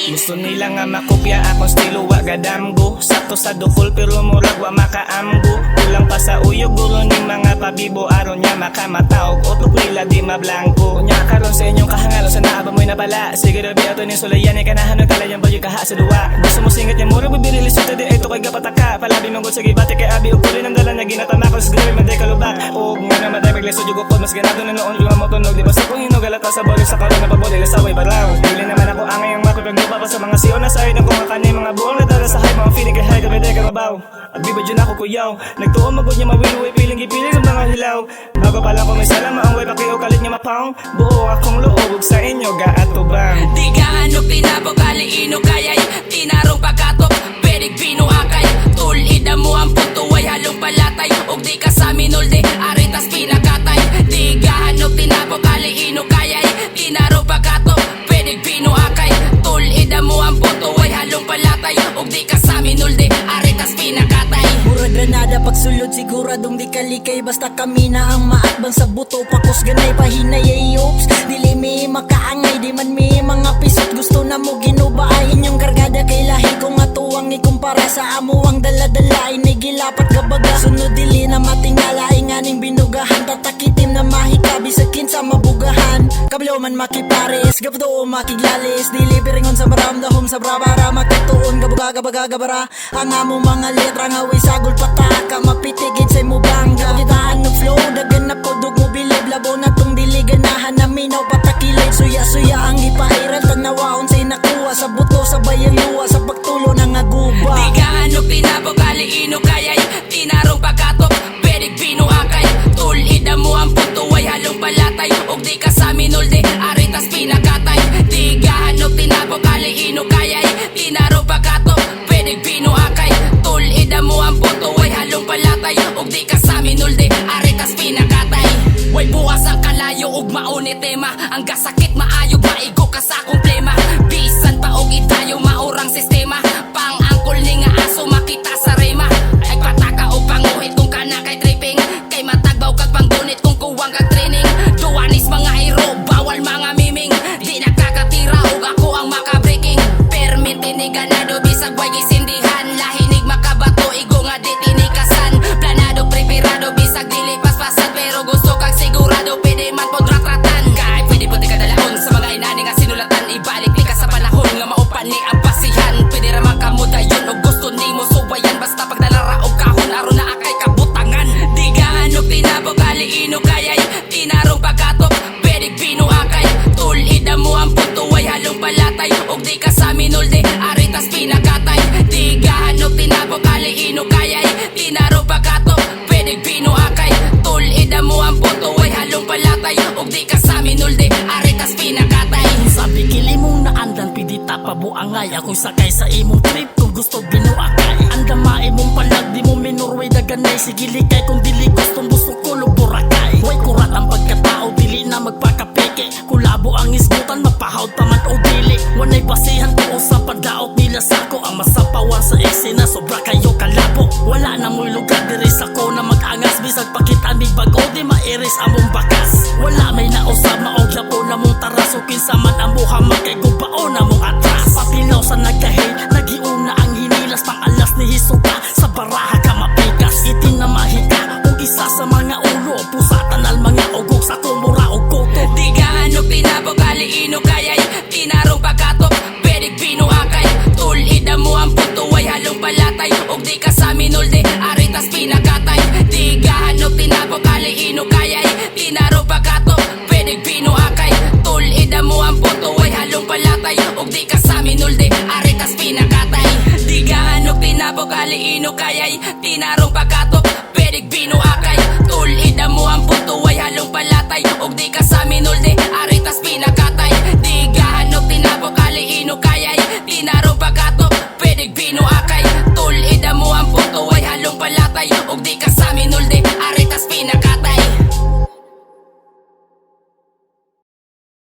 Gusto nila nga makopya akong stilo wa gadamgo. Sakto sa dukol pero murag wa makaamgo. Kulang pa sa uyog gulo ni mga pabibo. Aron niya makamataog utok nila di mablangko. Nya karon sa inyong kahangalo sa naaba mo'y napala. Sige rabi ato ni sulayan ay kanahan ng kalayan bagyo kaha sa duwa. Gusto mo singat niya murag bibirili sa tadi ito kay gapataka. Palabi manggod sa gibati kay abi ug kulin ang dala niya ginatama ko sa grabe maday kalubak. Og nga na maday magleso jugo pod mas ganado na noon yung motonog di ba sa kung hinugalata sa bolis sa karon na paboli sa way baraw. Dili naman ako angay ang mapipaglupa pa sa mga siyo na side ng kumakani mga buong nadala sa hype mga feeling kay high kabede karabaw. Agbiba dyan ako kuyaw nagtuon magod niya mawiluwi piling gipiling sa mga hilaw. Bago pala ko may salama ang way pakiyo kalit niya mapaong. Buo akong loob sa inyo gaatubang. Di gaano pinabog aliino kaya'y tinarong pagkatok perig pinuakay. Tulida mo ang puto ay halong palatay. Og di ka sa minulde aritas pinakatay. Di gaano tinabog aliino kaya'y tinarong pagkatok perig pinuakay. Tulida mo ang puto ay halong palatay. Og di ka sa minulde aritas pinakatay. Murag granada pagsulod siguradong di kalikay. Basta kami na ang maakbang sa buto. Pakos ganay pahinay ay oops. Dili mi makaangay di man mi mga pisot. Gusto na mo ginubaayin yung kargada kay lahi ko nga tuwang ikumpara sa amo ang daladala. Inigilapat gabaga sunod dili na matingala. Inganing binugahan tatakitim na mahikabi sa kinsa mabugahan. Kablo man makipares gabdo makiglalis. Dili piringon sa maramdahom sa brabara. Makatuon gabaga gabara. Ang amo mga letra nga way sagol pataka. Mapitigid sa mo bangga. Gitaan no flow dagan na podog mo bilib. Labo na tong dili ganahan na minaw patakilid. Suya ang ipairal tanawaon say nakuha sa buto sa bayang luwa sa pagtulo ng aguba. Di gaano pinabog aliino kaya'y tinarong pagkatok perig pinuakay. Tulida mo ang puto ay halong palatay. Og di ka sa minulde aritas pinakatay. Di gaano tinabog aliino kaya'y tinarong pagkatok perig pinuakay. Tulida mo ang puto ay halong palatay. Og di ka sa minulde aritas pinakatay. Way buwas ang kalayo ug mauni tema. Ang gasakit maayog maigo ka sa kumplema. Bisan pa og itayo maurang sistema. Pang angkol ni nga aso makita sa rema. Ay pataka o panguhit kung kana kay tripping. Kay matagbaw kag panggunit kung kuwang kag training. Duwanis mga hero bawal mga miming. Di nakakatira og ako ang makabreaking. Permit ni ganado bisag way gisindihan. Lahinig makabato igo nga di tinikasan. Planado preparado bisag dili paspasan. Pero gusto kag sigurado pwede man pod ratratan. Kahit pwede po di kadalaon sa mga inani nga sinulatan. Ibalik ni ka sa panahon nga maupan ni ang pasihan. Pwede ramang kamudayon o gusto ni mo suwayan. Basta pagdalara o kahon aron na akay kabutangan. Di gaano pinabog aliino kaya'y tinarong pagkatok perig pinuakay. Tulida mo ang puto ay halong palatay. Og di ka sa minulde aritas pinakatay. Di gaano tinabog aliino kaya'y tinarong pagkatok perig pinuakay. Tulida mo ang puto ay halong palatay. Og di ka sa minulde aritas pinakatay. Sabi kili mong naandan pidi tapabuangay. Ako'y sakay sa imong trip kung gusto binuakay. Andamay mong palag di mo minurway daganay. Sige likay kung dili gustong busong kulog burakay. Way kurat ang pagkatao dili na magpakapeke. Kulabo ang isgutan mapahawd pa man o dili. Wanay basihan ko sa padaot nila sako. Ang masapawan sa eksena sobra kayo kalabo. Wala na mo'y lugar diri sa ko na mag-angas. Bisag pakitaan big bago di mairis among bakas. Wala may nausab maog lapo na mong taraso. Kinsa man ang buha magkaigubao na mong atras. Papilaw sa nagkahil nagiuna ang hinilas. Pang alas ni hisuka sa baraha ka mapikas. Itinamahi ka o isa sa mga ulo. Pusatan al mga ugok sa kumura o koto. Di gaano pinabog aliino kaya'y tinarong pagkatok perig pinuakay. Tulida mo ang puto ay halong palatay. Og di ka sa minulde aritas pinakatay. Di gaano tinabog aliino kaya'y tinarong pagkatok perig pinuakay. Tulida mo ang puto ay halong palatay. Og di ka sa minulde aritas pinakatay. Di gaano tinabog galiino kaya'y tinarong pagkatok Pwedeng binuakay Tulid mo ang punto ay halong palatay Og di ka sa minulde aritas pinakatay Di gahanok tinapok galiino kaya'y tinarong pagkatok Pwedeng binuakay Tulid mo ang punto ay halong palatay Og di ka sa